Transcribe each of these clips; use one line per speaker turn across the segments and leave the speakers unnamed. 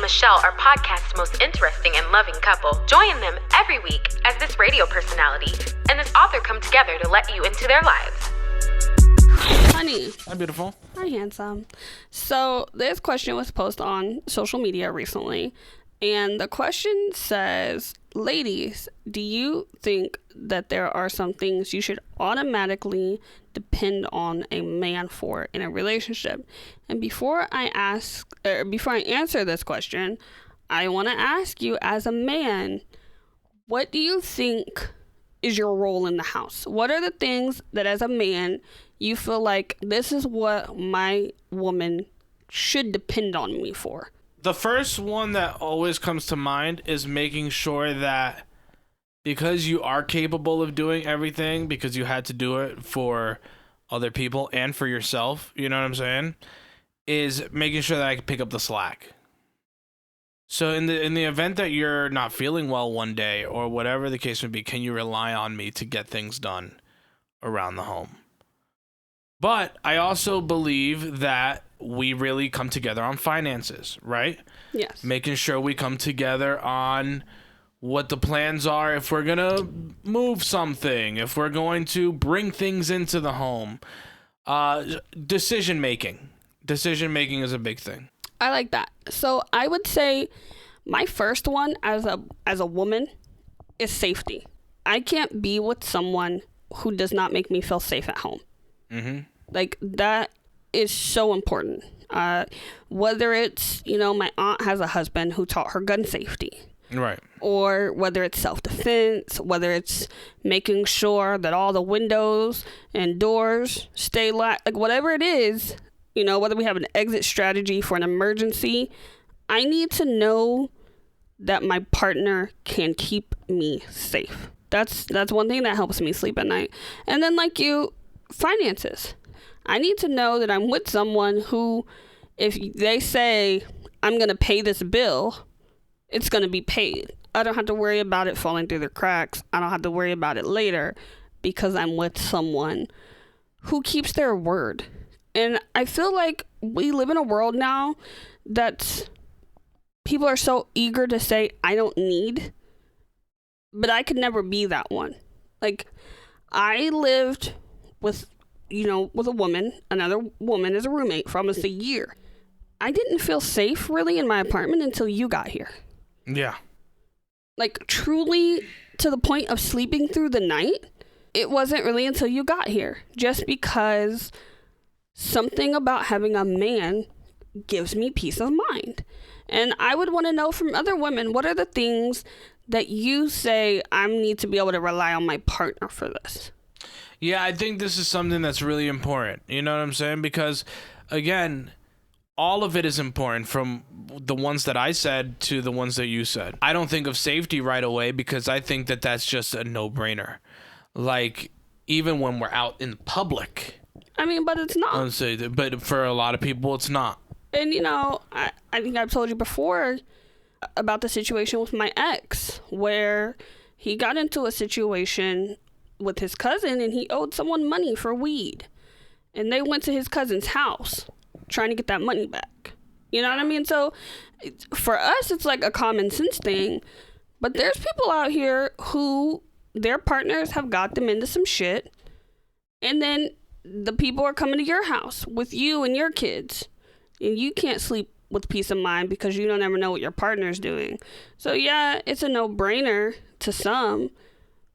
Michelle are podcast's most interesting and loving couple. Join them every week as this radio personality and this author come together to let you into their lives.
Honey.
Hi, beautiful.
Hi, handsome. So this question was posted on social media recently, and the question says, ladies, do you think that there are some things you should automatically depend on a man for in a relationship? And before I answer this question, I want to ask you, as a man, what do you think is your role in the house? What are the things that, as a man, you feel like this is what my woman should depend on me for?
The first one that always comes to mind is making sure that because you are capable of doing everything, because you had to do it for other people and for yourself, you know what I'm saying, is making sure that I can pick up the slack. So in the event that you're not feeling well one day or whatever the case may be, can you rely on me to get things done around the home? But I also believe that we really come together on finances, right?
Yes. Making
sure we come together on what the plans are, if we're going to move something, if we're going to bring things into the home. Decision making. Decision making is a big thing.
I like that. So I would say my first one as a woman is safety. I can't be with someone who does not make me feel safe at home. Mm-hmm. Like, that is so important. Whether it's, my aunt has a husband who taught her gun safety.
Right.
Or whether it's self-defense, whether it's making sure that all the windows and doors stay locked, like whatever it is, whether we have an exit strategy for an emergency, I need to know that my partner can keep me safe. That's one thing that helps me sleep at night. And then, like you, finances. I need to know that I'm with someone who, if they say, I'm going to pay this bill, it's going to be paid. I don't have to worry about it falling through the cracks. I don't have to worry about it later because I'm with someone who keeps their word. And I feel like we live in a world now that people are so eager to say, I don't need, but I could never be that one. Like, I lived with a woman, another woman as a roommate for almost a year. I didn't feel safe really in my apartment until you got here.
Yeah.
Like, truly to the point of sleeping through the night, it wasn't really until you got here. Just because something about having a man gives me peace of mind. And I would want to know from other women, what are the things that you say, I need to be able to rely on my partner for this?
Yeah, I think this is something that's really important. You know what I'm saying? Because, again, all of it is important, from the ones that I said to the ones that you said. I don't think of safety right away because I think that that's just a no-brainer. Like, even when we're out in public.
I mean, but it's not.
But for a lot of people, it's not.
And, I think I've told you before about the situation with my ex, where he got into a situation with his cousin and he owed someone money for weed. And they went to his cousin's house trying to get that money back. You know what I mean? So for us, it's like a common sense thing. But there's people out here who their partners have got them into some shit. And then the people are coming to your house with you and your kids. And you can't sleep with peace of mind because you don't ever know what your partner's doing. So yeah, it's a no-brainer to some,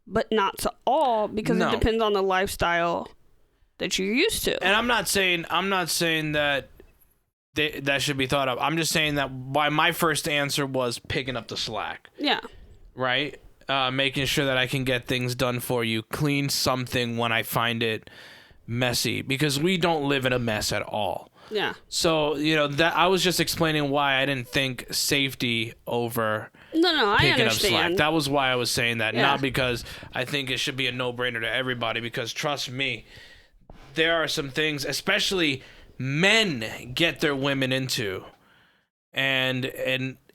but not to all, because it depends on the lifestyle that you're used to.
And I'm not saying that that should be thought of. I'm just saying that my first answer was picking up the slack.
Yeah.
Right? Making sure that I can get things done for you, clean something when I find it messy, because we don't live in a mess at all.
Yeah.
So, that I was just explaining why I didn't think safety over
I
picking
understand.
up slack. That was why I was saying that,
yeah.
Not because I think it should be a no-brainer to everybody, because trust me, there are some things, especially men get their women into, and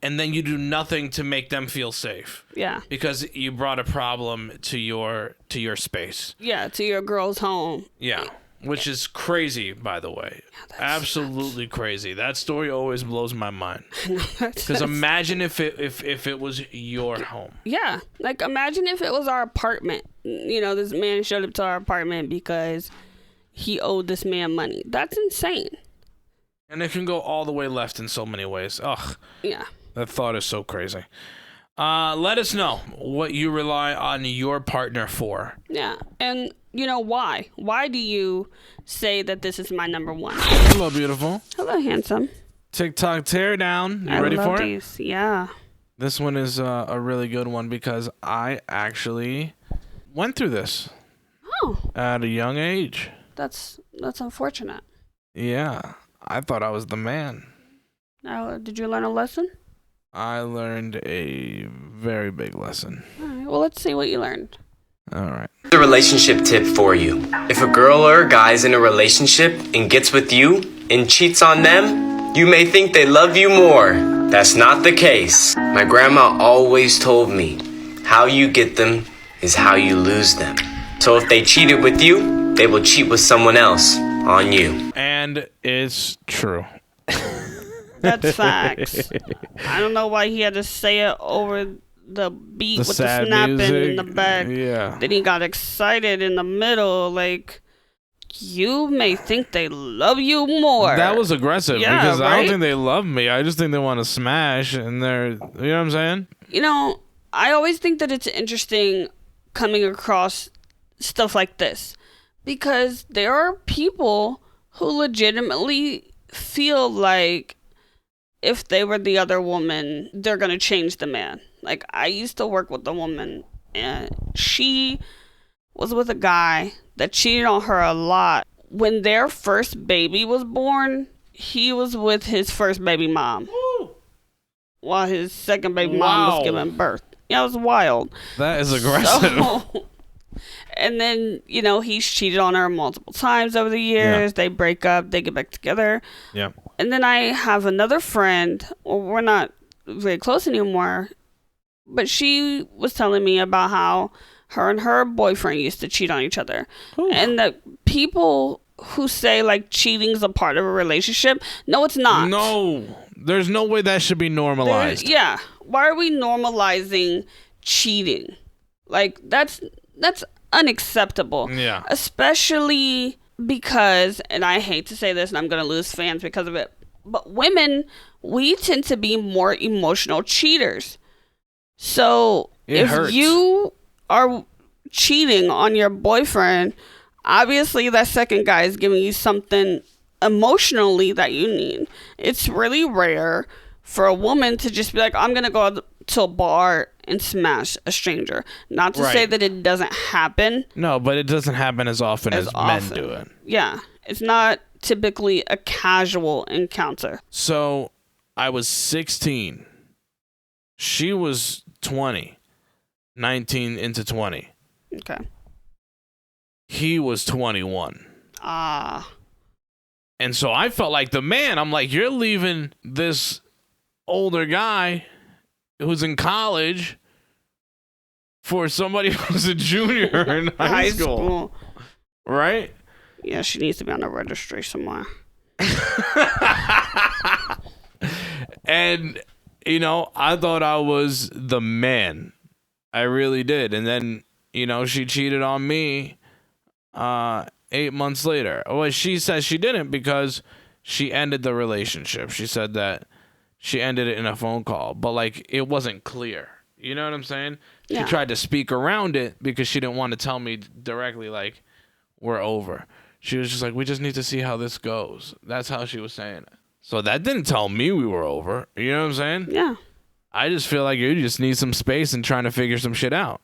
then you do nothing to make them feel safe.
Yeah.
Because you brought a problem to your space.
Yeah, to your girl's home.
Yeah. which is crazy, by the way. Absolutely crazy. That story always blows my mind. Because imagine if it was your home.
Yeah, like imagine if it was our apartment. You know, this man showed up to our apartment because he owed this man money. That's insane.
And it can go all the way left in so many ways. Ugh.
Yeah.
That thought is so crazy. Let us know what you rely on your partner for.
Yeah, and you know why? Why do you say that this is my number one?
Hello, beautiful.
Hello, handsome.
TikTok tear down. You ready for it?
Yeah.
This one is a really good one because I actually went through this.
Oh.
At a young age.
That's unfortunate.
Yeah, I thought I was the man.
Now, did you learn a lesson?
I learned a very big lesson.
All right, well, let's see what you learned.
All right.
The relationship tip for you. If a girl or a guy's in a relationship and gets with you and cheats on them, you may think they love you more. That's not the case. My grandma always told me, how you get them is how you lose them. So if they cheated with you, they will cheat with someone else on you.
And it's true.
That's facts. I don't know why he had to say it over the beat with the snapping music in the back.
Yeah.
Then he got excited in the middle. Like, you may think they love you more.
That was aggressive because
right?
I don't think they love me. I just think they want to smash, and they're, you know what I'm saying?
You know, I always think that it's interesting coming across stuff like this because there are people who legitimately feel like if they were the other woman, they're going to change the man. Like, I used to work with a woman, and she was with a guy that cheated on her a lot. When their first baby was born, he was with his first baby mom. Woo! While his second baby mom was giving birth. Yeah, it was wild.
That is aggressive.
So, and then, you know, he's cheated on her multiple times over the years. Yeah. They break up. They get back together.
Yeah.
And then I have another friend. Well, we're not very close anymore. But she was telling me about how her and her boyfriend used to cheat on each other. Ooh. And the people who say, like, cheating's a part of a relationship, no, it's not.
No. There's no way that should be normalized.
Yeah. Why are we normalizing cheating? Like, that's unacceptable.
Yeah.
Especially because, and I hate to say this and I'm going to lose fans because of it, but women, we tend to be more emotional cheaters. So if you are cheating on your boyfriend, obviously that second guy is giving you something emotionally that you need. It's really rare for a woman to just be like, I'm going to go to a bar and smash a stranger. Not to say that it doesn't happen.
No, but it doesn't happen as often as men do it.
Yeah. It's not typically a casual encounter.
So I was 16. She was 20. 19 into 20.
Okay.
He was 21.
Ah.
And so I felt like the man. I'm like, you're leaving this older guy who's in college for somebody who's a junior in high school. Right?
Yeah, she needs to be on the registry somewhere.
And, you know, I thought I was the man. I really did. And then, you know, she cheated on me 8 months later. Well, she says she didn't because she ended the relationship. She said that she ended it in a phone call, but like it wasn't clear. You know what I'm saying? Yeah. She tried to speak around it because she didn't want to tell me directly, like, we're over. She was just like, we just need to see how this goes. That's how she was saying it. So that didn't tell me we were over. You know what I'm saying?
Yeah.
I just feel like you just need some space and trying to figure some shit out.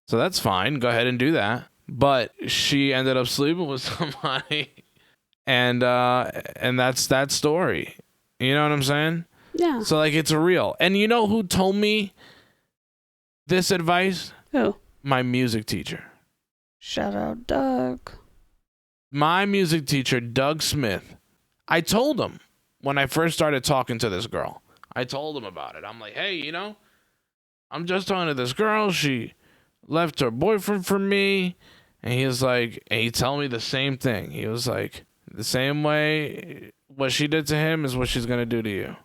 So that's fine. Go ahead and do that. But she ended up sleeping with somebody, and that's that story. You know what I'm saying?
Yeah.
So, like, it's real. And you know who told me this advice?
Who?
My music teacher.
Shout out, Doug.
My music teacher, Doug Smith. I told him when I first started talking to this girl. I told him about it. I'm like, hey, you know, I'm just talking to this girl. She left her boyfriend for me, And he was like, and he told me the same thing. He was like, the same way what she did to him is what she's going to do to you.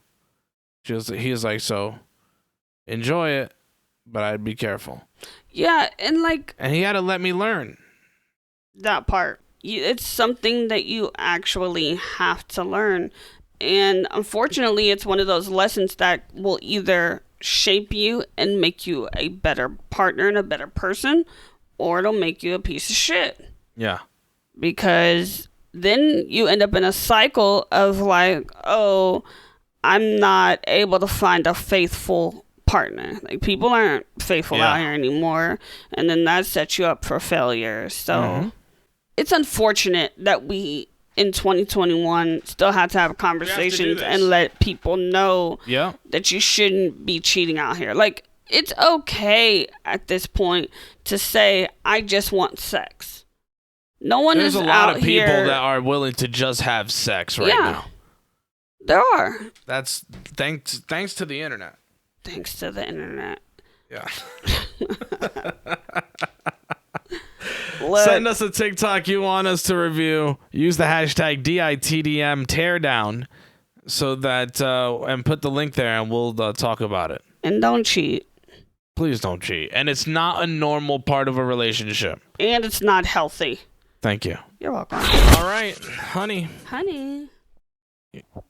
He was like, so enjoy it, but I'd be careful.
Yeah, and like...
And he had to let me learn.
That part. It's something that you actually have to learn. And unfortunately, it's one of those lessons that will either shape you and make you a better partner and a better person, or it'll make you a piece of shit.
Yeah.
Because then you end up in a cycle of like, oh, I'm not able to find a faithful partner. Like, people aren't faithful out here anymore. And then that sets you up for failure. So it's unfortunate that we, in 2021, still have to have conversations and let people know that you shouldn't be cheating out here. Like, it's okay at this point to say, I just want sex. No one
There's
is
a lot
out
of people
here.
that are willing to just have sex right now.
There are.
That's thanks to the internet.
Thanks to the internet.
Yeah.
Look,
Send us a TikTok you want us to review. Use the hashtag DITDM teardown so that and put the link there and we'll talk about it.
and don't cheat.
Please don't cheat. And it's not a normal part of a relationship.
And it's not healthy.
Thank you.
You're welcome.
All right, honey.
Honey,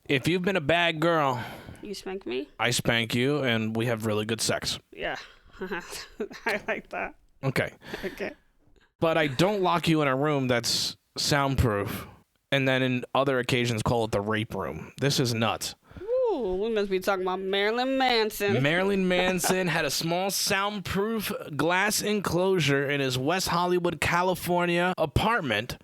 If you've been a bad girl,
you spank me?
I spank you and we have really good sex.
Yeah. I like that.
Okay.
Okay.
But I don't lock you in a room that's soundproof and then in other occasions call it the rape room. This is nuts.
Ooh, we must be talking about Marilyn Manson.
Marilyn Manson had a small soundproof glass enclosure in his West Hollywood, California apartment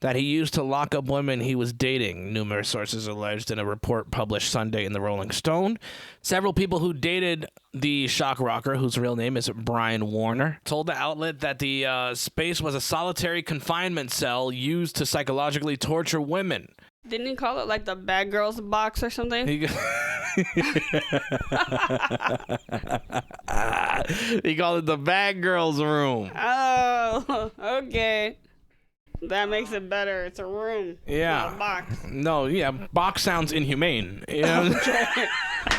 that he used to lock up women he was dating, numerous sources alleged in a report published Sunday in the Rolling Stone. Several people who dated the shock rocker, whose real name is Brian Warner, told the outlet that the space was a solitary confinement cell used to psychologically torture women.
Didn't he call it like the bad girls box or something?
He called it the bad girls room.
Oh, okay. That makes it better. It's a room.
Yeah.
Not a box.
No, yeah, box sounds inhumane. You know?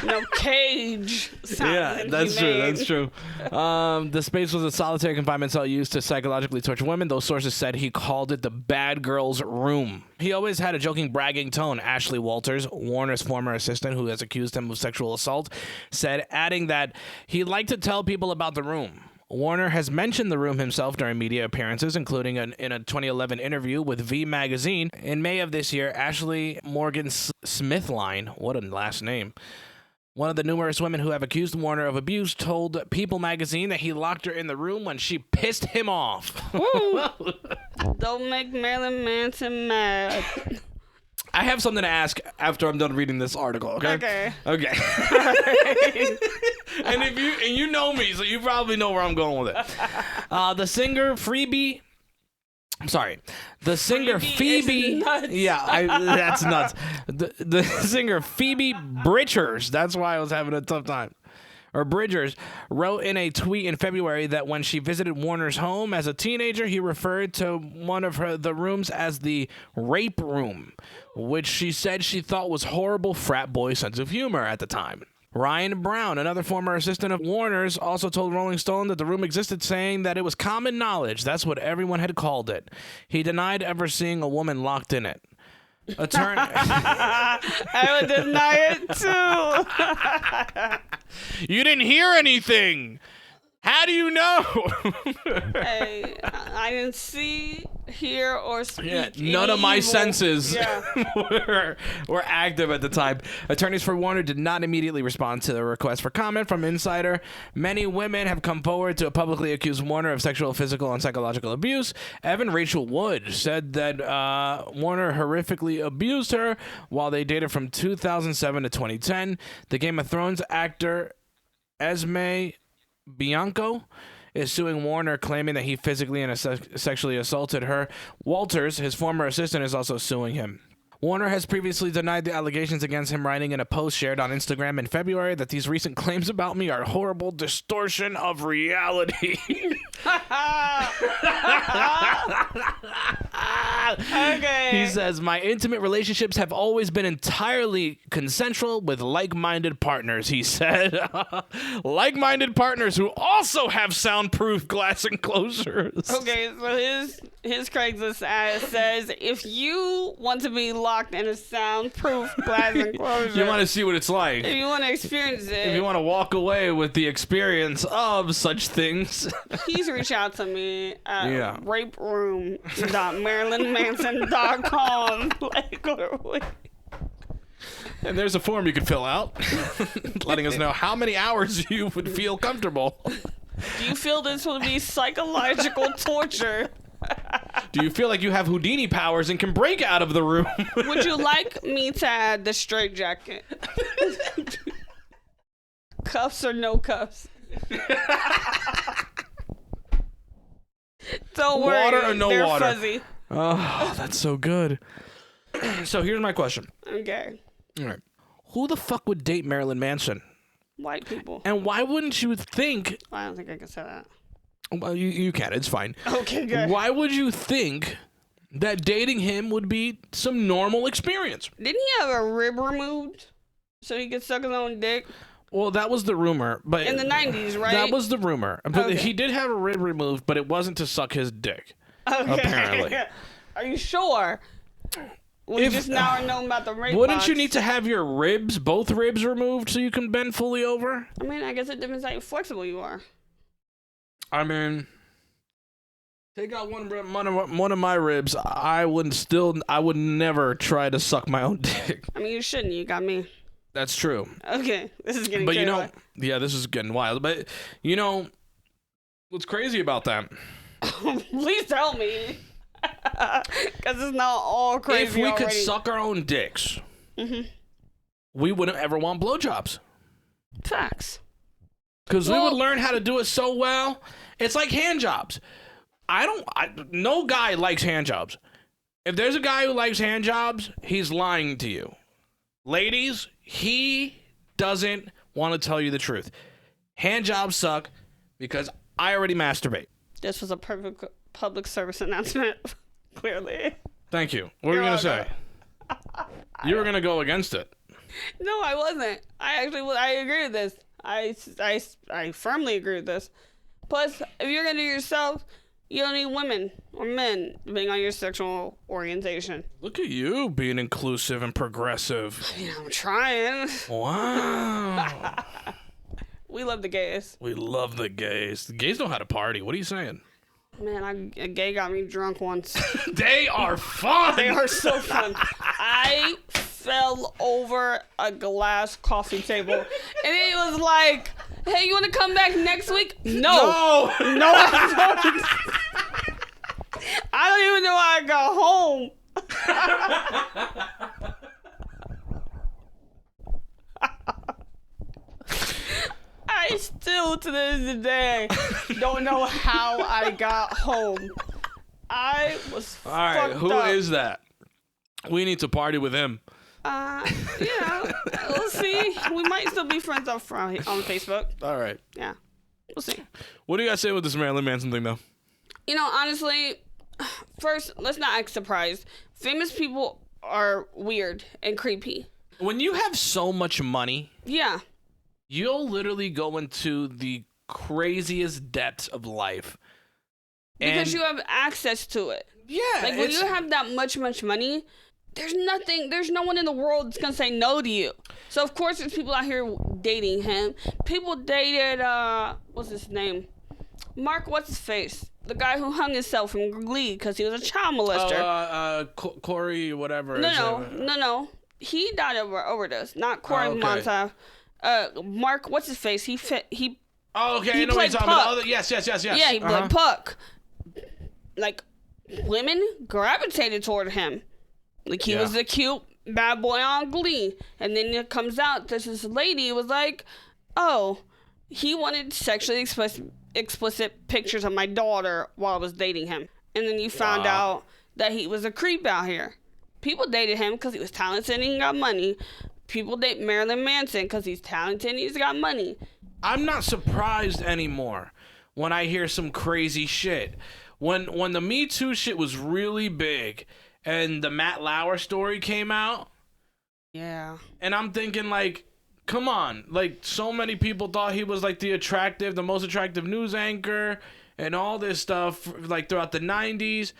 No, cage.
Yeah, that's true. That's true. The space was a solitary confinement cell used to psychologically torture women. Those sources said he called it the bad girls room. He always had a joking, bragging tone. Ashley Walters, Warner's former assistant who has accused him of sexual assault, said, adding that he liked to tell people about the room. Warner has mentioned the room himself during media appearances, including in a 2011 interview with V Magazine. In May of this year, Ashley Morgan Smithline, what a last name, one of the numerous women who have accused Warner of abuse, told People magazine that he locked her in the room when she pissed him off.
Don't make Marilyn Manson mad.
I have something to ask after I'm done reading this article, okay? Okay. And you know me, so you probably know where I'm going with it. The singer Phoebe. Yeah, that's nuts. The singer Phoebe Bridgers. That's why I was having a tough time. Or Bridgers wrote in a tweet in February that when she visited Warner's home as a teenager, he referred to one of the rooms as the rape room, which she said she thought was horrible frat boy sense of humor at the time. Ryan Brown, another former assistant of Warner's, also told Rolling Stone that the room existed, saying that it was common knowledge. That's what everyone had called it. He denied ever seeing a woman locked in it. Attorney.
I would deny it too.
You didn't hear anything. How do you know?
Hey, I didn't see, hear, or speak.
None of my senses
Yeah.
were active at the time. Attorneys for Warner did not immediately respond to the request for comment from Insider. Many women have come forward to publicly accuse Warner of sexual, physical, and psychological abuse. Evan Rachel Wood said that Warner horrifically abused her while they dated from 2007 to 2010. The Game of Thrones actor Esme Bianco is suing Warner, claiming that he physically and sexually assaulted her. Walters, his former assistant, is also suing him. Warner has previously denied the allegations against him, writing in a post shared on Instagram in February that these recent claims about me are horrible distortion of reality.
Okay.
He says, my intimate relationships have always been entirely consensual with like-minded partners, he said. Like-minded partners who also have soundproof glass enclosures.
Okay, so his Craigslist ad says, if you want to be locked in a soundproof glass enclosure,
You want to see what it's like.
if you want to experience it,
If you want to walk away with the experience of such things.
please reach out to me at
Yeah.
raperoom.marilynmanson.com. Like, literally.
And there's a form you could fill out letting us know how many hours you would feel comfortable.
Do you feel this will be psychological torture?
Do you feel like you have Houdini powers and can break out of the room?
Would you like me to add the straight jacket? Cuffs or no cuffs? Don't worry.
Water or no
they're
water?
fuzzy.
Oh, that's so good. So here's my question.
Okay.
All right. Who the fuck would date Marilyn Manson?
White people.
And why wouldn't you think...
I don't think I can say that.
Well, you can. It's fine.
Okay, good.
Why would you think that dating him would be some normal experience?
Didn't he have a rib removed so he could suck his own dick?
Well, that was the rumor, but
In the 90s, right?
that was the rumor. But
Okay.
he did have a rib removed, but it wasn't to suck his dick.
Okay.
Apparently.
Are you sure? We just now are knowing about the rape
Wouldn't
box.
you need to have your ribs, both ribs removed so you can bend fully over?
I mean, I guess it depends how flexible you are.
I mean, take out one of my ribs. I would never try to suck my own dick.
I mean, you shouldn't. You got me.
That's true.
Okay, this is getting
But you
crazy.
know, yeah, this is getting wild. But you know, what's crazy about that?
Please tell me. Because it's not all crazy
If we
already.
could suck our own dicks, we wouldn't ever want blowjobs.
Facts.
Because we
Well-
would learn how to do it so well. It's like hand jobs. No guy likes hand jobs. If there's a guy who likes hand jobs, he's lying to you. Ladies, he doesn't want to tell you the truth. Hand jobs suck because I already masturbate.
This was a perfect public service announcement. Clearly.
Thank you. What were you
You're
going to say? You were going to go against it.
No, I wasn't. I agree with this. I firmly agree with this. Plus, if you're gonna do it yourself, you don't need women or men, depending on your sexual orientation.
Look at you being inclusive and progressive.
You know, I'm trying.
Wow.
We love the gays.
We love the gays. The gays know how to party. What are you saying?
Man, a gay got me drunk once.
They are fun.
They are so fun. I fell over a glass coffee table, and it was like, "Hey, you want to come back next week?" No, no, I don't. I don't even know how I got home. I still, to this day, don't know how I got home. I was
All right,
fucked
who
up.
is that? We need to party with him.
Yeah, we'll see. We might still be friends on Facebook.
All right.
Yeah, we'll see.
What do you guys say with this Marilyn Manson thing, though?
You know, honestly, first, let's not act surprised. Famous people are weird and creepy.
When you have so much money,
Yeah.
you'll literally go into the craziest depths of life.
Because
And-
you have access to it.
Yeah.
Like, when you have that much money, there's no one in the world that's gonna say no to you. So, of course, there's people out here dating him. People dated, what's his name? Mark, what's his face? The guy who hung himself in Glee because he was a child molester.
Corey, whatever.
No. He died of overdose, not Corey
okay.
Monteith. Mark, what's his face? He
Oh, okay.
He
I know what
played
you're talking about.
Puck.
Oh, yes.
Yeah, he played Puck. Like, women gravitated toward him. Like, he was the cute bad boy on Glee. And then it comes out that this lady was like, oh, he wanted sexually explicit pictures of my daughter while I was dating him. And then you found out that he was a creep out here. People dated him because he was talented and he got money. People date Marilyn Manson because he's talented and he's got money.
I'm not surprised anymore when I hear some crazy shit. When the Me Too shit was really big and the Matt Lauer story came out.
Yeah.
And I'm thinking, like, come on. Like, so many people thought he was, like, the most attractive news anchor and all this stuff, like, throughout the 90s.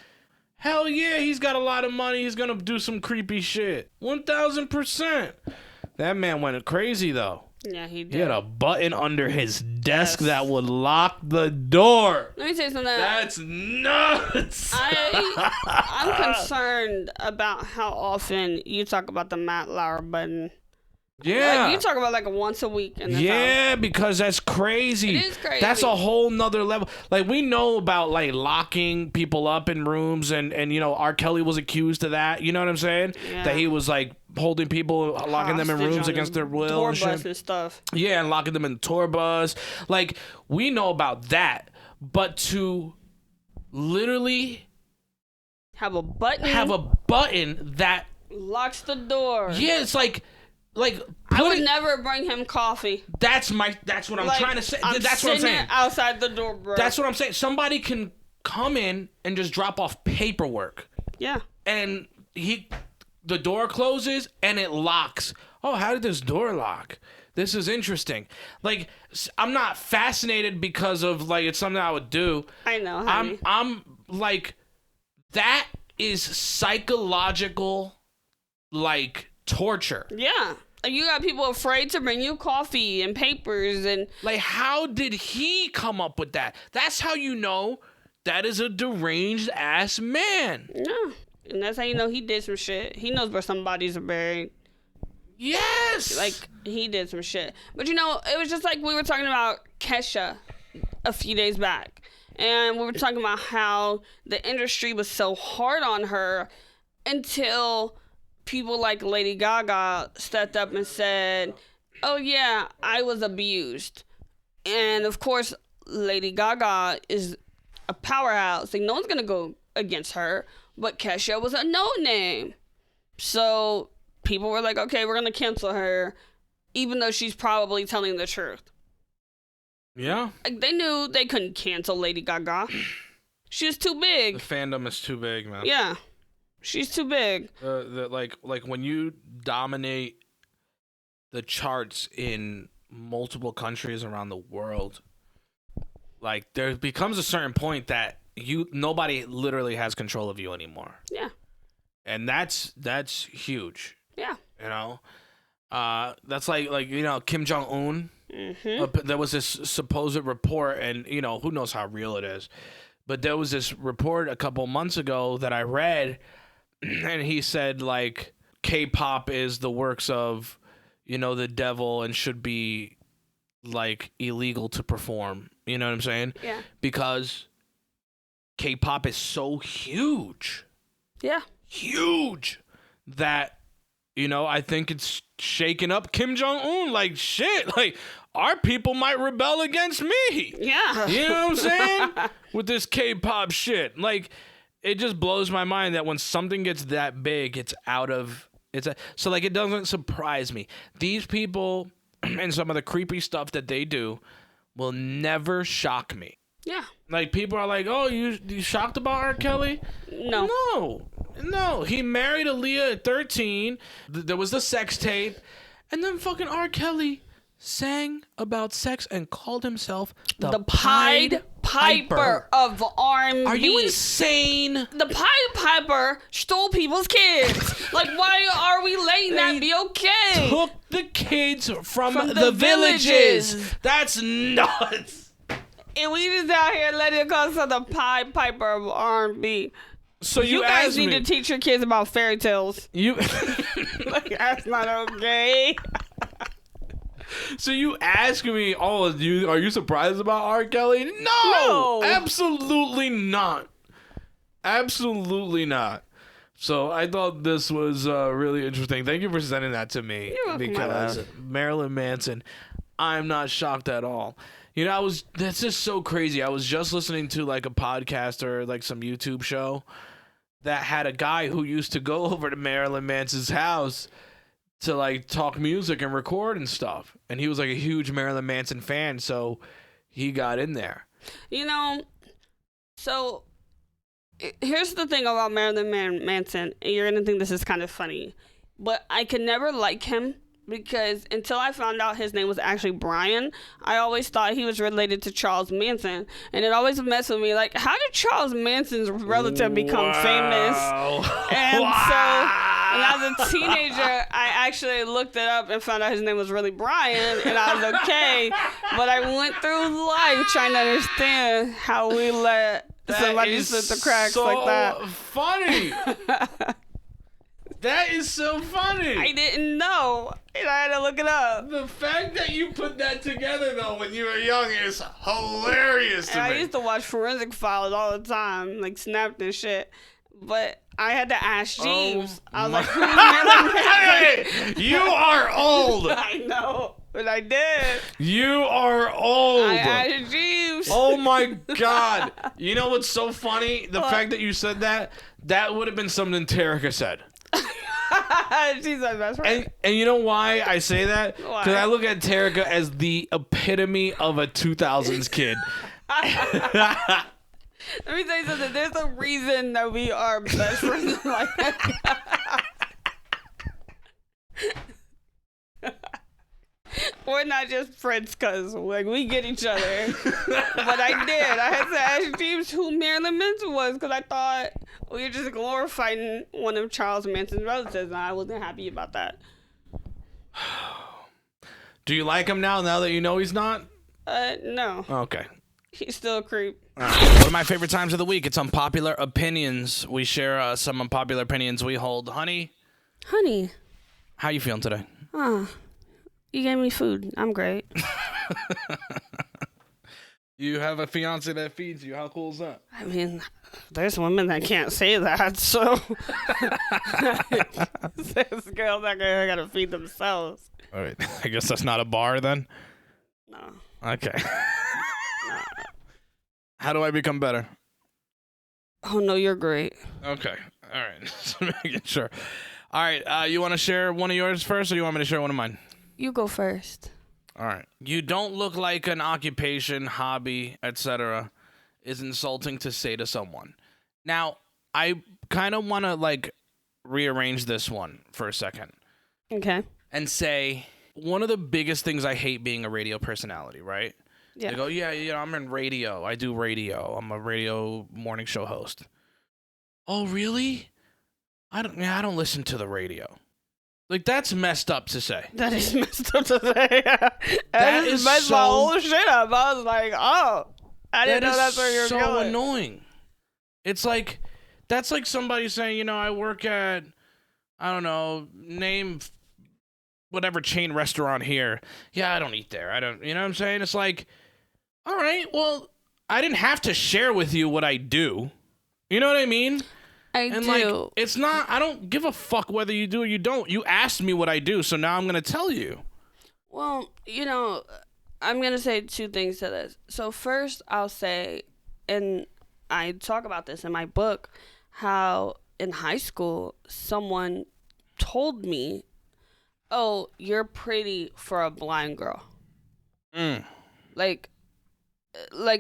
Hell yeah, he's got a lot of money. He's gonna do some creepy shit. 1,000%. That man went crazy, though.
Yeah, he did.
He had a button under his desk that would lock the door.
Let me tell you something.
That's nuts.
I'm concerned about how often you talk about the Matt Lauer button.
Yeah.
Like, you talk about like once a week in this house.
Because that's crazy.
It is crazy.
That's a whole nother level. Like, we know about like locking people up in rooms and you know, R. Kelly was accused of that. You know what I'm saying?
Yeah.
That he was like holding people, locking them in
Hostage
rooms
on
against their will
tour
and
bus
shit.
and stuff.
Yeah, and locking them in the tour bus. Like, we know about that. But to literally
Have a button.
that,
locks the door.
yeah, it's like
I would never bring him coffee.
that's what I'm
Like,
trying to say.
I'm
That's what I'm
sitting
saying.
outside the door, bro.
That's what I'm saying. Somebody can come in and just drop off paperwork,
Yeah.
and the door closes and it locks. Oh, how did this door lock? This is interesting. Like, I'm not fascinated because of like it's something I would do.
I know, honey.
I'm like, that is psychological, like, torture.
Yeah. You got people afraid to bring you coffee and papers and
Like, how did he come up with that? That's how you know that is a deranged ass man.
yeah. And that's how you know he did some shit. He knows where some bodies are buried.
Yes.
Like, he did some shit. But, you know, it was just like we were talking about Kesha a few days back. And we were talking about how the industry was so hard on her until people like Lady Gaga stepped up and said, oh, yeah, I was abused. And, of course, Lady Gaga is a powerhouse. Like, no one's going to go against her. But Kesha was a no-name. So people were like, okay, we're going to cancel her, even though she's probably telling the truth.
Yeah.
Like, they knew they couldn't cancel Lady Gaga. She was too
The
big.
fandom is too big, man.
Yeah. She's too big.
Like when you dominate the charts in multiple countries around the world, like, there becomes a certain point that nobody literally has control of you anymore.
Yeah.
And that's huge.
Yeah.
You know? That's like you know, Kim Jong-un.
Mm-hmm.
There was this supposed report, and you know, who knows how real it is, but there was this report a couple months ago that I read, and he said like K-pop is the works of, you know, the devil and should be like illegal to perform. You know what I'm saying?
Yeah.
Because K-pop is so huge that, you know, I think it's shaking up Kim Jong-un. Like, shit, like, our people might rebel against me.
Yeah.
You know what I'm saying? With this K-pop shit. Like, it just blows my mind that when something gets that big, so, like, it doesn't surprise me. These people and some of the creepy stuff that they do will never shock me.
Yeah.
Like, people are like, oh, you shocked about R. Kelly?
No.
No. He married Aaliyah at 13. There was the sex tape. And then fucking R. Kelly sang about sex and called himself the Pied Piper
of R&B.
Are you insane?
The Pied Piper stole people's kids. Like, why are we letting that be okay?
Took the kids from
the
the villages.
villages.
That's nuts.
And we just out here letting it call us the Pied Piper of R&B.
So
You guys need to teach your kids about fairy tales. Like, that's not okay.
So you ask me, oh, are you surprised about R. Kelly? No, absolutely not. Absolutely not. So I thought this was really interesting. Thank you for sending that to me.
You're welcome,
because Marilyn Manson, I'm not shocked at all. You know, that's just so crazy. I was just listening to like a podcast or like some YouTube show, that had a guy who used to go over to Marilyn Manson's house to like talk music and record and stuff. And he was like a huge Marilyn Manson fan, so he got in there.
You know, so here's the thing about Marilyn Manson, and you're gonna think this is kind of funny, but I could never like him because until I found out his name was actually Brian, I always thought he was related to Charles Manson, and it always messed with me. Like, how did Charles Manson's relative become famous? And so, and as a teenager, I actually looked it up and found out his name was really Brian, and I was okay. But I went through life trying to understand how we let somebody slip the cracks like that.
Funny. That is so funny.
I didn't know, and I had to look it up.
The fact that you put that together, though, when you were young is hilarious to me.
I used to watch Forensic Files all the time, like Snapped and shit. But I had to ask Jeeves. I was like, who's Marilyn Manson?
You are old.
I know, but I did.
You are old.
I asked Jeeves.
Oh my God. You know what's so funny? The fact that you said that would have been something Terica said.
She's my best friend.
And you know why I say that?
Why?
Because I look at Terica as the epitome of a 2000s kid.
Let me tell you something. There's a reason that we are best friends in life. We're not just friends because like we get each other. But I did. I had to ask James who Marilyn Manson was because I thought we were just glorifying one of Charles Manson's relatives, and I wasn't happy about that.
Do you like him now that you know he's not?
No.
Okay.
He's still a creep.
All right. One of my favorite times of the week. It's unpopular opinions. We share some unpopular opinions we hold. Honey, how you feeling today?
You gave me food. I'm great.
You have a fiance that feeds you. How cool is that?
I mean, there's women that can't say that, so this girls that gotta feed themselves.
All right. I guess that's not a bar then?
No.
Okay. How do I become better?
Oh, no, you're great.
Okay. All right. Just making sure. All right. You want to share one of yours first, or you want me to share one of mine?
You go first.
All right. You don't look like an occupation, hobby, etc. is insulting to say to someone. Now, I kind of want to like rearrange this one for a second.
Okay.
And say one of the biggest things I hate being a radio personality, right?
Yeah.
They go, yeah, I'm in radio. I do radio. I'm a radio morning show host. Oh, really? I don't listen to the radio. Like, that's messed up to say.
That is messed up to say. That is messed my whole shit up. I was like, oh, I didn't know that's where you're going.
That's so annoying. It's like, that's like somebody saying, I work at, I don't know, name whatever chain restaurant here. Yeah, I don't eat there. I don't, you know what I'm saying? It's like, all right, well, I didn't have to share with you what I do. You know what I mean?
I do.
Like, it's not, I don't give a fuck whether you do or you don't. You asked me what I do, so now I'm going to tell you.
Well, I'm going to say two things to this. So first, I'll say, and I talk about this in my book, how in high school, someone told me, oh, you're pretty for a blind girl. Like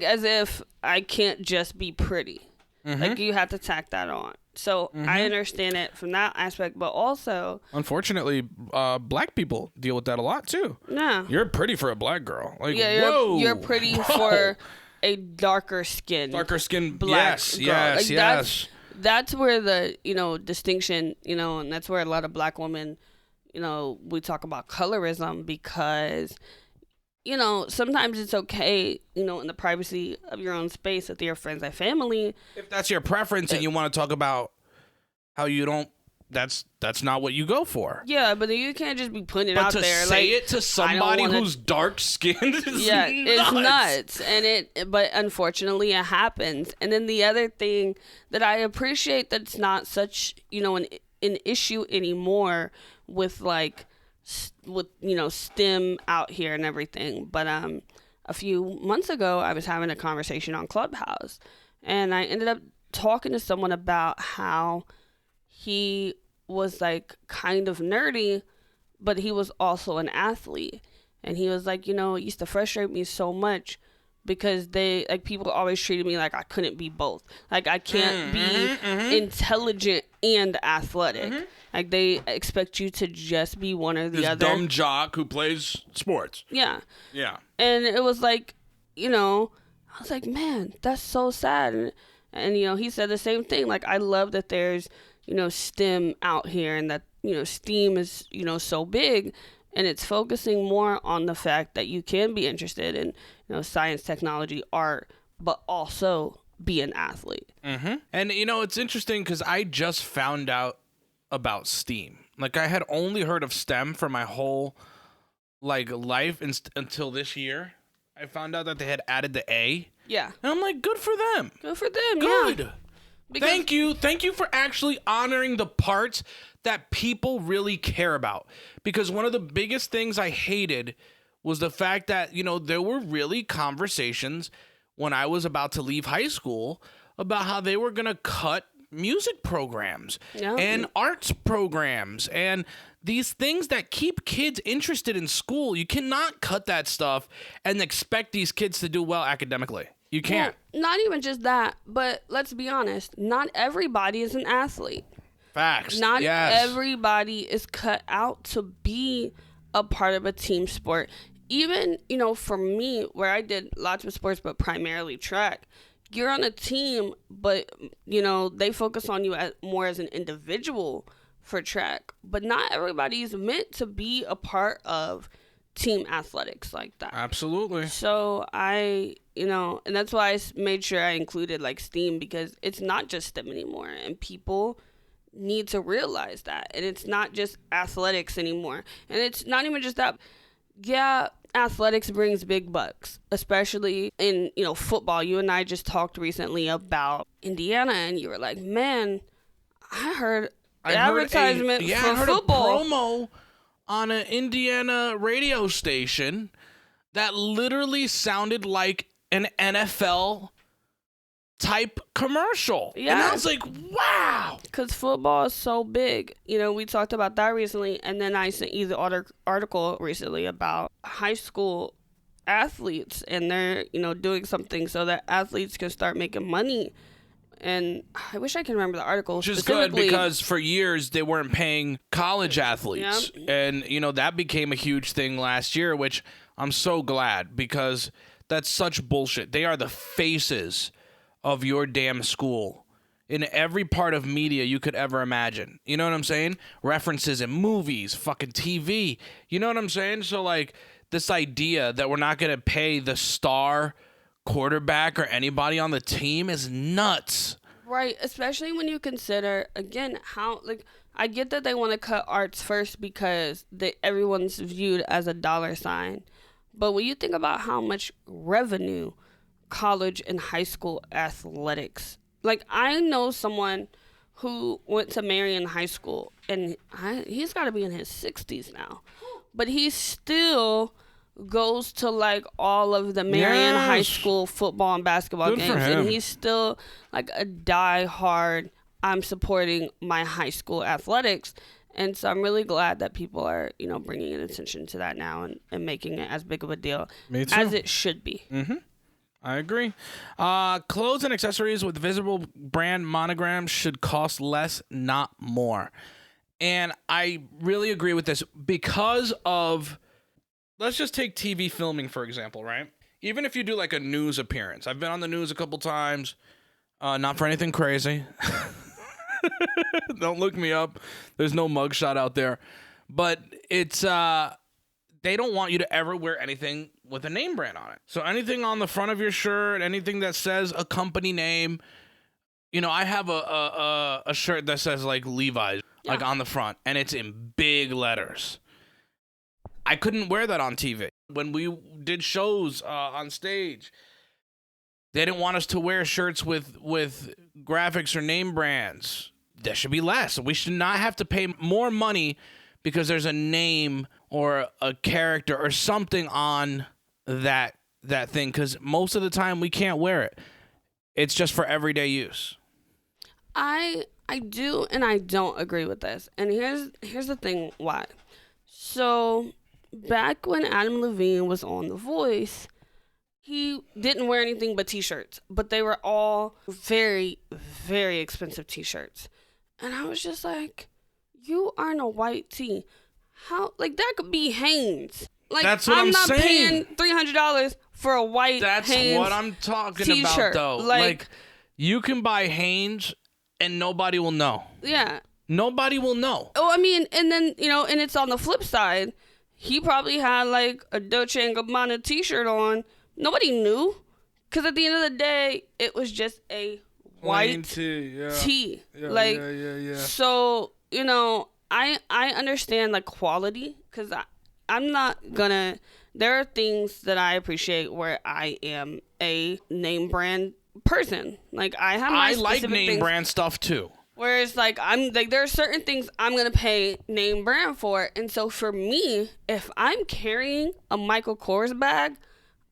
as if I can't just be pretty.
Mm-hmm.
Like, you have to tack that on. So I understand it from that aspect, but also,
unfortunately, black people deal with that a lot too.
Yeah,
you're pretty for a black girl. Like,
yeah, you're pretty for a darker skin black girl.
Yes.
That's where the distinction, and that's where a lot of black women, we talk about colorism because, sometimes it's okay, in the privacy of your own space with your friends and family.
If that's your preference and you want to talk about how you don't, that's not what you go for.
Yeah, but you can't just be putting it out there.
But to say it to somebody who's dark-skinned is
it's nuts. But unfortunately, it happens. And then the other thing that I appreciate that's not such, an issue anymore with STEM out here and everything. But a few months ago, I was having a conversation on Clubhouse, and I ended up talking to someone about how he was like kind of nerdy, but he was also an athlete. And he was like, it used to frustrate me so much because people always treated me like I couldn't be both. Like I can't be intelligent and athletic. Like they expect you to just be one or the
this
other.
dumb jock who plays sports.
Yeah.
Yeah.
And it was like, I was like, man, that's so sad. And he said the same thing. Like, I love that there's, STEM out here and that, STEAM is, so big. And it's focusing more on the fact that you can be interested in, science, technology, art, but also be an athlete.
Mm-hmm. And, it's interesting because I just found out about STEAM. Like, I had only heard of STEM for my whole, life until this year. I found out that they had added the A.
Yeah.
And I'm like, good for them.
Good for them,
Good.
yeah.
Because Thank you. Thank you for actually honoring the parts that people really care about. Because one of the biggest things I hated was the fact that, there were really conversations when I was about to leave high school about how they were going to cut music programs and arts programs and these things that keep kids interested in school. You cannot cut that stuff and expect these kids to do well academically. You can't.
Well, not even just that, but let's be honest, not everybody is an athlete.
Facts.
Not everybody is cut out to be a part of a team sport. Even, for me, where I did lots of sports, but primarily track, you're on a team, but, they focus on you more as an individual for track. But not everybody is meant to be a part of team athletics like that.
Absolutely.
So and that's why I made sure I included STEAM, because it's not just STEM anymore, and people need to realize that. And it's not just athletics anymore, and it's not even just that. Yeah, athletics brings big bucks, especially in football. You and I just talked recently about Indiana, and you were like, man, I heard advertisement for football.
A promo on an Indiana radio station that literally sounded like an NFL type commercial.
Yeah.
And I was like, wow.
Because football is so big. We talked about that recently, and then I sent you the article recently about high school athletes, and they're, doing something so that athletes can start making money. And I wish I can remember the article.
Which is good, because for years they weren't paying college athletes.
Yep.
And, that became a huge thing last year, which I'm so glad, because that's such bullshit. They are the faces of your damn school in every part of media you could ever imagine. You know what I'm saying? References in movies, fucking TV. You know what I'm saying? So, this idea that we're not going to pay the star quarterback or anybody on the team is nuts.
Right, especially when you consider, again, how, I get that they want to cut arts first because everyone's viewed as a dollar sign. But when you think about how much revenue college and high school athletics, I know someone who went to Marion High School, and he's got to be in his 60s now, but he still goes to all of the Marion High School football and basketball games, and he's still a die-hard, I'm supporting my high school athletics. And so I'm really glad that people are, bringing attention to that now and making it as big of a deal as it should be.
Mm-hmm. I agree. Clothes and accessories with visible brand monograms should cost less, not more. And I really agree with this because of, let's just take TV filming, for example, right? Even if you do a news appearance. I've been on the news a couple times, not for anything crazy. Don't look me up. There's no mugshot out there. But it's, they don't want you to ever wear anything with a name brand on it. So anything on the front of your shirt, anything that says a company name, I have a shirt that says Levi's, on the front, and it's in big letters. I couldn't wear that on TV. When we did shows on stage, they didn't want us to wear shirts with graphics or name brands. There should be less. We should not have to pay more money because there's a name or a character or something on that thing, because most of the time we can't wear it. It's just for everyday use.
I do and I don't agree with this. And here's the thing why. So back when Adam Levine was on The Voice, he didn't wear anything but t-shirts, but they were all very, very expensive t-shirts. And I was just like, you are in a white tee. How, like, that could be Hanes. Like,
That's what I'm
not
saying.
paying $300 for a white
That's
Hanes
what I'm talking
t-shirt.
about, though. Like, you can buy Hanes and nobody will know.
Yeah.
Nobody will know.
Oh, I mean, and then, and it's on the flip side. He probably had, like, a Dolce & Gabbana t-shirt on. Nobody knew. Because at the end of the day, it was just a white tee.
Yeah,
like,
yeah.
So, I understand, like, quality. Because I'm not gonna... There are things that I appreciate where I am a name brand person. Like, I have my
like
specific
name
things.
brand stuff, too.
Whereas, like, there are certain things I'm going to pay name brand for. And so for me, if I'm carrying a Michael Kors bag,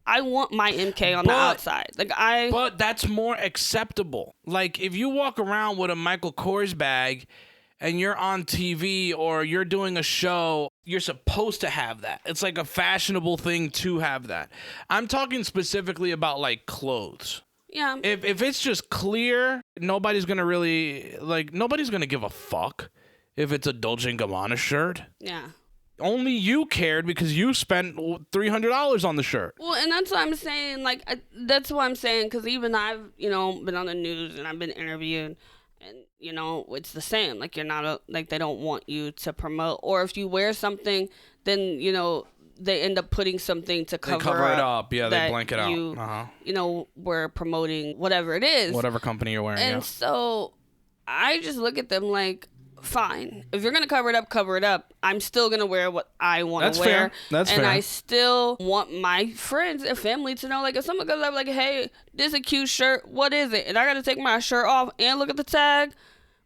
I want my MK on the outside. But
that's more acceptable. Like, if you walk around with a Michael Kors bag and you're on TV or you're doing a show, you're supposed to have that. It's like a fashionable thing to have that. I'm talking specifically about, like, clothes.
Yeah.
If it's just clear, nobody's going to give a fuck if it's a Dolce & Gabbana shirt.
Yeah.
Only you cared because you spent $300 on the shirt.
Well, and that's what I'm saying. Like, that's what I'm saying, because even I've, been on the news and I've been interviewed, and, it's the same. Like, you're not, like, they don't want you to promote. Or if you wear something, then, they end up putting something to cover
it up. Yeah, they blank it out.
We're promoting whatever it is.
Whatever company you're wearing,
And so I just look at them like, fine. If you're going to cover it up. I'm still going to wear what I want to wear.
Fair. That's fair.
And I still want my friends and family to know, like, if someone goes up like, hey, this is a cute shirt. What is it? And I got to take my shirt off and look at the tag.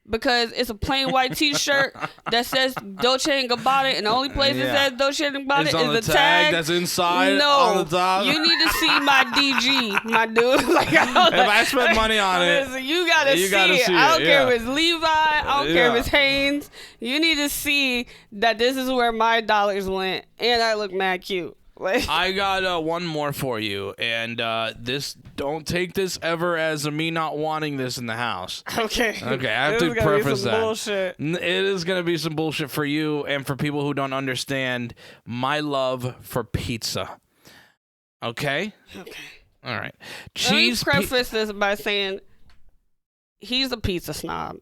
Because it's a plain white t-shirt that says Dolce & Gabbana, and the only place it says Dolce & Gabbana is the tag
that's inside
no,
on the top.
You need to see my DG, my dude. Like,
if I spend money on it,
you gotta see it. I don't care if it's Levi. I don't care if it's Hanes. You need to see that this is where my dollars went, and I look mad cute.
I got one more for you, and don't take this ever as me not wanting this in the house.
Okay.
I have to preface that.
Bullshit.
It is gonna be some bullshit for you and for people who don't understand my love for pizza. Okay. All right.
Let me preface this by saying he's a pizza snob.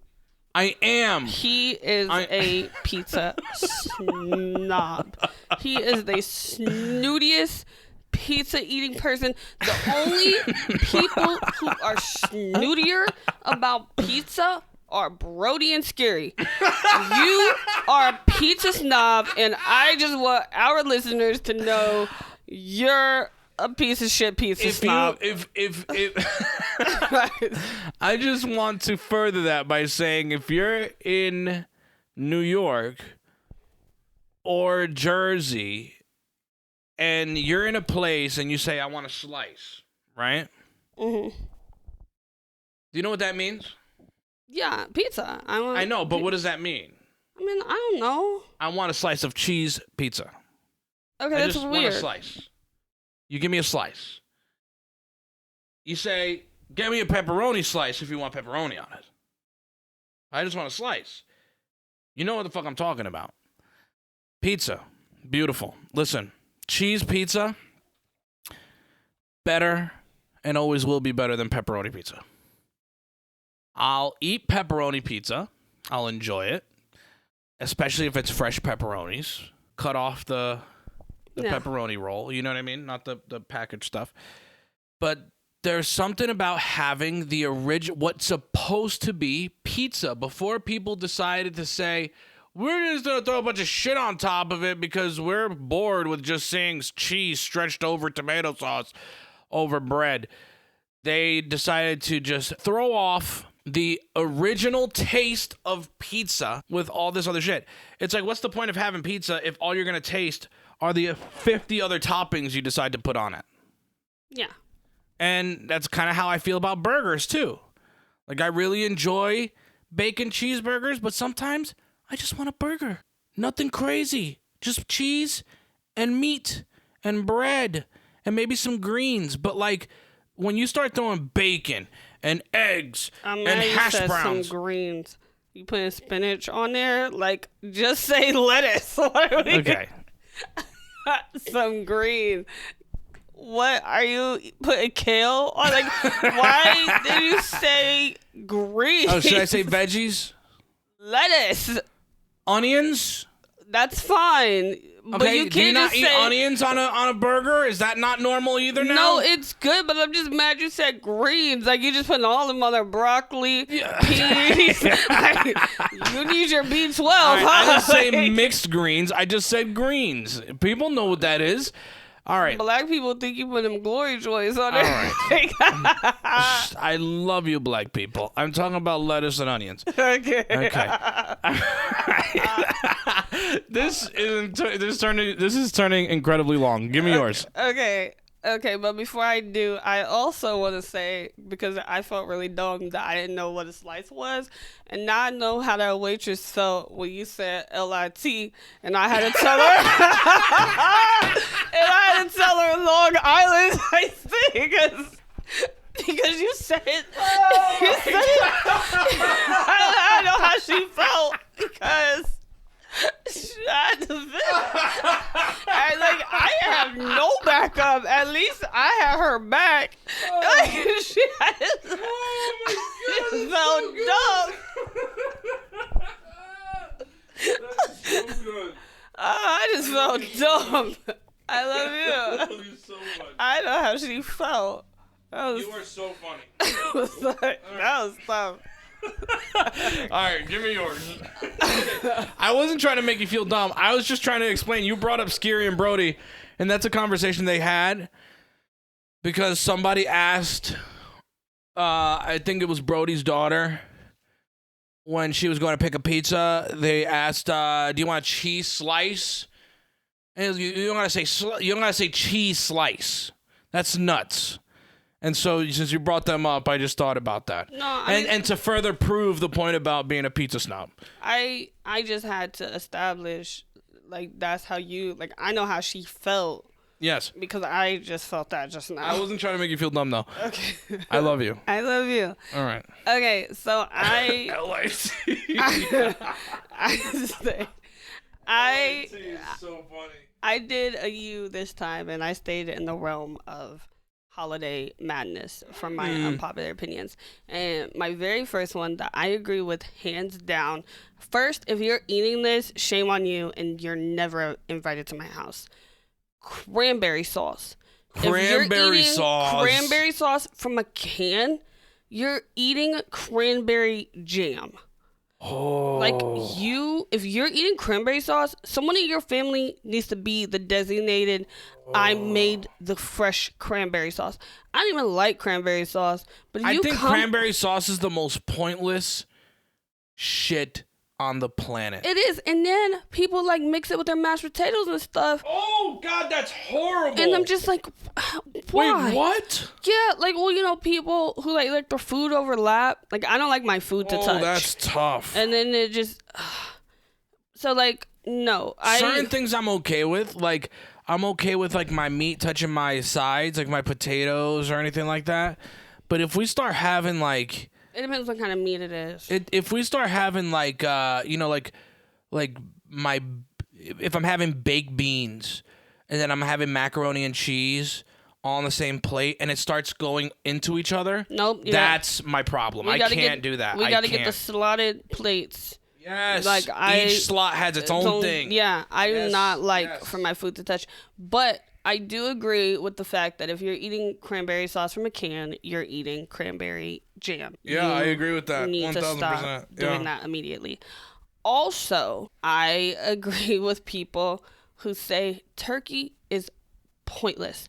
I am.
He is a pizza snob. He is the snootiest pizza eating person. The only people who are snootier about pizza are Brody and Scary. You are a pizza snob, and I just want our listeners to know you're a piece of shit pizza snob.
If I just want to further that by saying, if you're in New York or Jersey and you're in a place and you say, I want a slice, right?
Mm-hmm.
Do you know what that means?
Yeah, pizza.
I know, but what does that mean?
I mean, I don't know.
I want a slice of cheese pizza.
Okay,
I
that's
just
weird.
want a slice. You give me a slice. You say, get me a pepperoni slice if you want pepperoni on it. I just want a slice. You know what the fuck I'm talking about. Pizza. Beautiful. Listen, cheese pizza, better and always will be better than pepperoni pizza. I'll eat pepperoni pizza. I'll enjoy it. Especially if it's fresh pepperonis. Cut off the pepperoni roll. You know what I mean? Not the packaged stuff. But there's something about having the original, what's supposed to be pizza, before people decided to say, we're just going to throw a bunch of shit on top of it because we're bored with just seeing cheese stretched over tomato sauce over bread. They decided to just throw off the original taste of pizza with all this other shit. It's like, what's the point of having pizza if all you're going to taste are the 50 other toppings you decide to put on it?
Yeah.
And that's kind of how I feel about burgers, too. Like, I really enjoy bacon cheeseburgers, but sometimes I just want a burger. Nothing crazy. Just cheese and meat and bread and maybe some greens. But like when you start throwing bacon and eggs and hash browns.
Some greens. You putting spinach on there? Like, just say lettuce.
Okay.
Some green. What are you putting kale on? Like, why did you say green?
Oh, should I say veggies?
Lettuce.
Onions?
That's fine. But
Okay,
you can't
do you not
just
eat
say
onions on a burger? Is that not normal either now?
no. It's good, but I'm just mad you said greens. Like you just putting all them other broccoli, peas. Like, you need your B12.
Right, I didn't say
Like,
mixed greens. I just said greens. People know what that is. All right.
black people think you put them glory joys on there.
right. I love you, black people. I'm talking about lettuce and onions.
Okay.
Okay. This is turning incredibly long. Give me yours.
Okay, but before I do, I also want to say, because I felt really dumb that I didn't know what a slice was, and now I know how that waitress felt when you said LIT, and I had to tell her, and I had to tell her Long Island iced tea, because you said it, I know how she felt, because I have no backup. At least I had her back. She felt dumb.
That's so good.
I just felt dumb. I love you.
I love you so much.
I know how she felt.
You are so funny.
That was tough.
All right, give me yours. I wasn't trying to make you feel dumb. I was just trying to explain. You brought up Scary and Brody, and that's a conversation they had because somebody asked, I think it was Brody's daughter, when she was going to pick a pizza. They asked, "Do you want a cheese slice?" And you don't gotta say cheese slice. That's nuts. And so, since you brought them up, I just thought about that.
No,
and to further prove the point about being a pizza snob.
I just had to establish, like, that's how you, like, I know how she felt.
Yes.
Because I just felt that just now.
I wasn't trying to make you feel dumb, though.
Okay.
I love you.
I love you.
All right.
Okay, so I
It's so funny.
I did a you this time, and I stayed in the realm of holiday madness for my unpopular opinions. And my very first one that I agree with hands down. First, if you're eating this, shame on you, and you're never invited to my house. Cranberry sauce.
Cranberry sauce.
Cranberry sauce from a can, you're eating cranberry jam.
Oh.
Like, if you're eating cranberry sauce, someone in your family needs to be the designated, I made the fresh cranberry sauce. I don't even like cranberry sauce, but if
I think cranberry sauce is the most pointless shit on the planet.
It is, and then people like mix it with their mashed potatoes and stuff.
Oh, God, that's horrible.
And I'm just like, why?
Wait, what?
Yeah, like, well, people who like their food overlap. Like, I don't like my food to touch.
Oh, that's tough.
And then it just, so like, no.
Certain things I'm okay with. Like, I'm okay with like my meat touching my sides, like my potatoes or anything like that. But if we start having like,
it depends what kind of meat it is.
if we start having like, like if I'm having baked beans and then I'm having macaroni and cheese all on the same plate and it starts going into each other,
nope,
that's my problem. I can't do that.
We got to get the slotted plates.
Yes.
Like
each slot has its own thing.
Yeah, I do not like for my food to touch. But I do agree with the fact that if you're eating cranberry sauce from a can, you're eating cranberry jam.
Yeah, I agree with that.
You need
1000%.
to stop doing that immediately. Also, I agree with people who say turkey is pointless.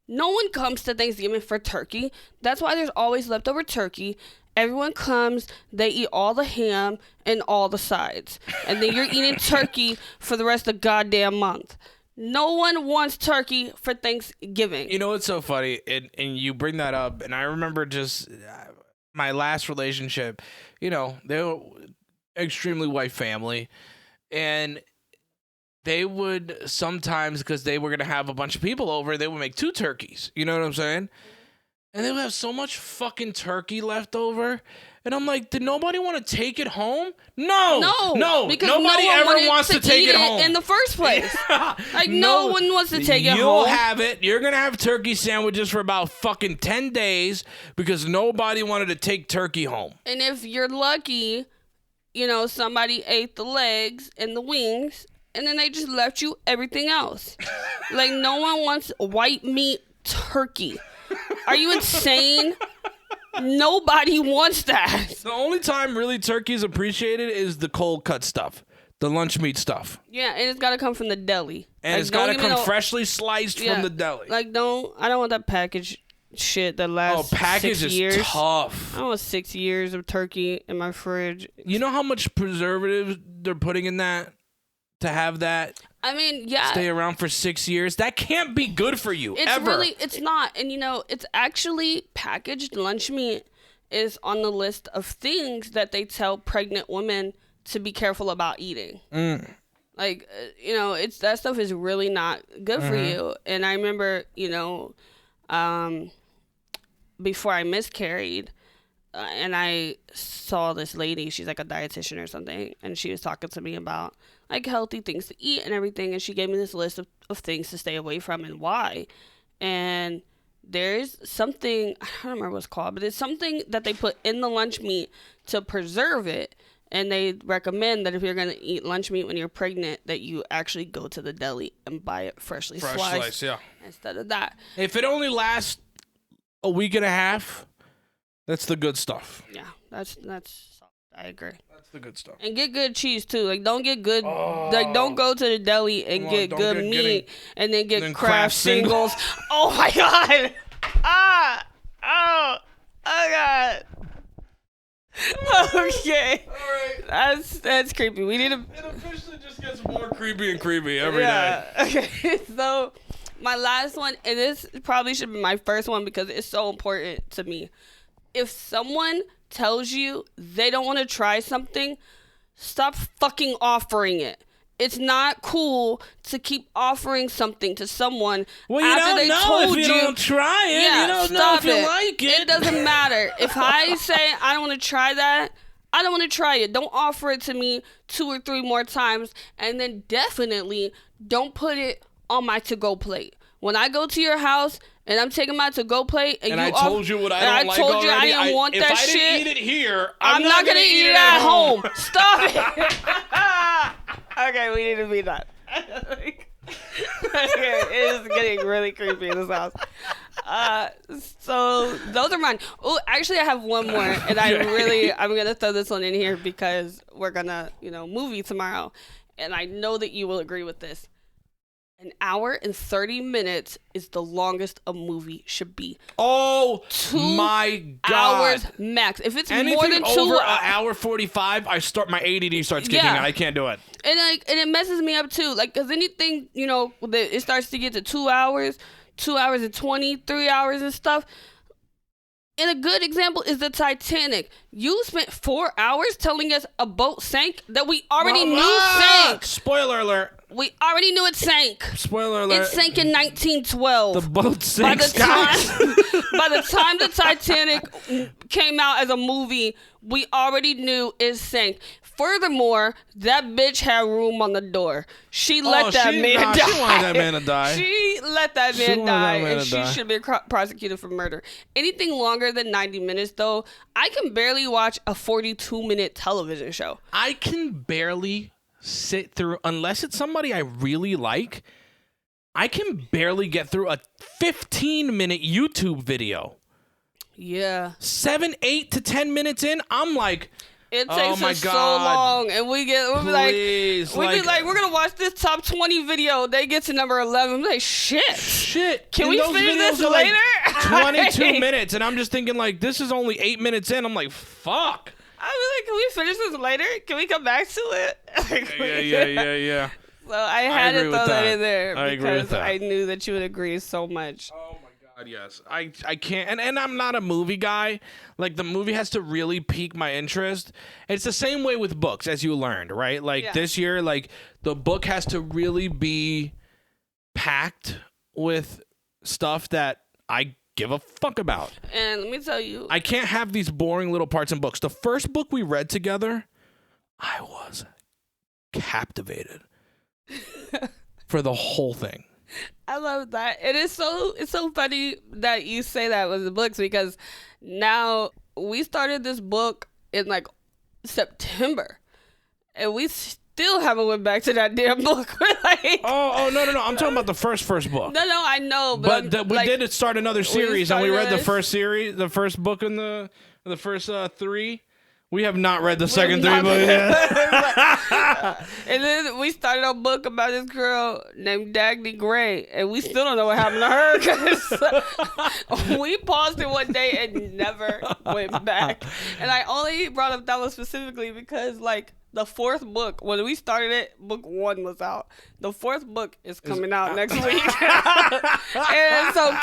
No one comes to Thanksgiving for turkey. That's why there's always leftover turkey. Everyone comes, they eat all the ham and all the sides. And then you're eating turkey for the rest of the goddamn month. No one wants turkey for Thanksgiving.
You know what's so funny? And you bring that up, and I remember just my last relationship, you know, they were extremely white family, and they would sometimes, because they were going to have a bunch of people over, they would make 2 turkeys. You know what I'm saying? And they would have so much fucking turkey left over. And I'm like, did nobody want to take it home? No,
because
nobody
no one
ever
wanted
wants to take
eat
it home
in the first place. Like no one wants to take it home.
You'll have it. You're gonna have turkey sandwiches for about fucking 10 days because nobody wanted to take turkey home.
And if you're lucky, you know, somebody ate the legs and the wings, and then they just left you everything else. Like no one wants white meat turkey. Are you insane? Nobody wants that.
The only time really turkey's appreciated is the cold cut stuff, the lunch meat stuff.
Yeah, and it's got to come from the deli.
And
like,
it's got to come freshly sliced from the deli.
Like, I don't want that packaged shit that lasts 6 years.
Is tough.
I don't want 6 years of turkey in my fridge.
You know how much preservatives they're putting in that to have that?
I mean, yeah.
Stay around for 6 years? That can't be good for you, ever.
It's not. And, you know, it's actually packaged lunch meat is on the list of things that they tell pregnant women to be careful about eating. Like, you know, that stuff is really not good for you. And I remember, you know, before I miscarried, and I saw this lady, she's like a dietitian or something, and she was talking to me about like healthy things to eat and everything, and she gave me this list of things to stay away from and why. And there's something, I don't remember what it's called, but it's something that they put in the lunch meat to preserve it. And they recommend that if you're going to eat lunch meat when you're pregnant, that you actually go to the deli and buy it freshly sliced.
Yeah.
Instead of that.
If it only lasts a week and a half, that's the good stuff.
Yeah, that's I agree.
That's the good stuff.
And get good cheese too. Like don't get good like don't go to the deli and get good meat and then get Kraft singles. Oh my god. Oh god. Okay. All right. That's creepy. We need to.
It officially just gets more creepy and creepy every day.
Okay. So my last one, and this probably should be my first one because it's so important to me. If someone tells you they don't want to try something, stop fucking offering it. It's not cool to keep offering something to someone after they told
if you don't try it.
Yeah,
you don't know if you like it.
It doesn't matter. If I say I don't want to try that, I don't want to try it. Don't offer it to me 2 or 3 more times, and then definitely don't put it on my to-go plate. When I go to your house and I'm taking my to-go plate and
I told you what I don't like already.
I told you I didn't want that shit.
If I didn't eat it here,
I'm not going to eat it at home. Stop it. Okay, we need to be done. Okay, it is getting really creepy in this house. So those are mine. Oh, actually, I have one more, and I'm gonna throw this one in here because we're gonna, movie tomorrow, and I know that you will agree with this. 1 hour and 30 minutes is the longest a movie should be.
Oh,
2
my God.
hours max. If it's
anything
more than 2
over 1 hour 45, my ADD starts kicking in. I can't do it.
And it messes me up too. Like, cause anything, it starts to get to 2 hours, 2 hours and 20, 3 hours and stuff. And a good example is the Titanic. You spent 4 hours telling us a boat sank that we already knew sank.
Spoiler alert.
We already knew it sank.
Spoiler alert.
It sank in 1912.
The boat sank.
By the time the Titanic came out as a movie, we already knew it sank. Furthermore, that bitch had room on the door. She let that man die.
She wanted that man to die.
She let that man die, and she should be prosecuted for murder. Anything longer than 90 minutes, though, I can barely watch a 42-minute television show.
I can barely sit through, unless it's somebody I really like, I can barely get through a 15-minute YouTube video.
Yeah.
7, 8 to 10 minutes in, I'm like,
it takes us so long, and we're gonna watch this top 20 video. They get to number 11. I'm like, shit. Can we finish this later?
Like 22 minutes, and I'm just thinking like, this is only 8 minutes in. I'm like, fuck.
I was like, can we finish this later? Can we come back to it?
Yeah.
So I had to throw that in there
I agree with
because
that.
I knew that you would agree so much.
Oh my God. Yes, I can't, and I'm not a movie guy. Like, the movie has to really pique my interest. It's the same way with books, as you learned, right? Like, this year, like, the book has to really be packed with stuff that I give a fuck about.
And let me tell you,
I can't have these boring little parts in books. The first book we read together, I was captivated for the whole thing.
I love that. It's so funny that you say that with the books, because now we started this book in like September and we still haven't went back to that damn book. Like,
no, I'm talking about the first book.
no, I know,
but we did start another series, and we read the first book in the first 3. We have not read the second 3 books yet.
And then we started a book about this girl named Dagny Gray, and we still don't know what happened to her, because we paused it one day and never went back. And I only brought up that one specifically because, like, the 4th book, when we started it, book 1 was out. The 4th book is coming out next week. And so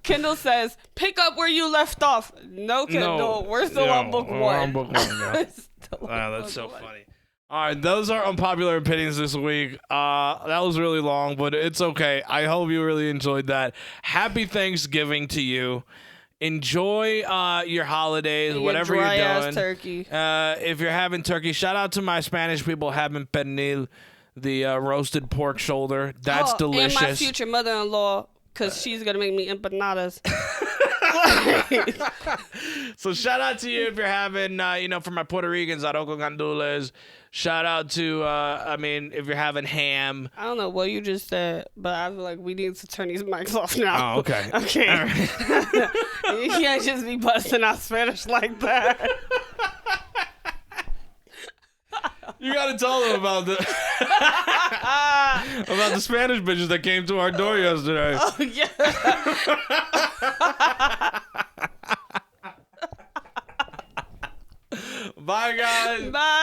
Kendall says, pick up where you left off. No, Kendall, we're still on book 1.
We're on book 1, yeah. That's so funny. All right, those are unpopular opinions this week. That was really long, but it's okay. I hope you really enjoyed that. Happy Thanksgiving to you. Enjoy your holidays, whatever you're doing.
Ass turkey.
If you're having turkey, shout out to my Spanish people having pernil, the roasted pork shoulder. That's delicious.
And my future mother-in-law, because she's going to make me empanadas.
So shout out to you if you're having, for my Puerto Ricans, arroz con gandules. Shout out to, if you're having ham.
I don't know what you just said, but I feel like we need to turn these mics off now.
Oh, okay.
Okay.
All right.
You can't just be busting out Spanish like that.
You gotta tell them about the Spanish bitches that came to our door yesterday.
Oh, yeah.
Bye, guys.
Bye.